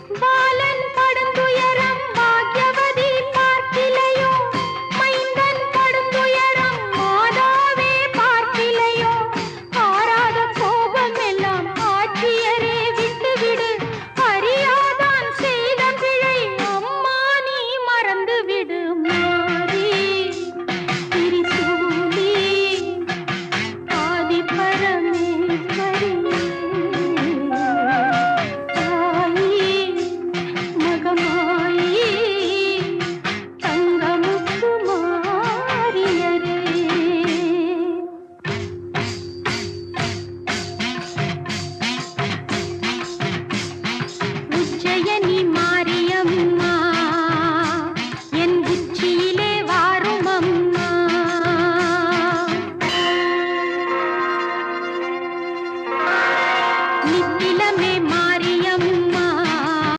பாலன் படுந்துயரம் பாக்யவதி பார்க்கிலையோ மைந்தன் படுந்துயரம் மாதாவே பார்க்கிலையோ ஆராத கோபம் எல்லாம் ஆட்சியரே விட்டுவிடு அறியாதான் செய்த பிழை அம்மா நீ மறந்து விடு மாறி திரிசூலி ஆதி பரமேஸ்வரி தாயி மகமாயி தங்கமுத்து மாரியரே உஜ்ஜயனி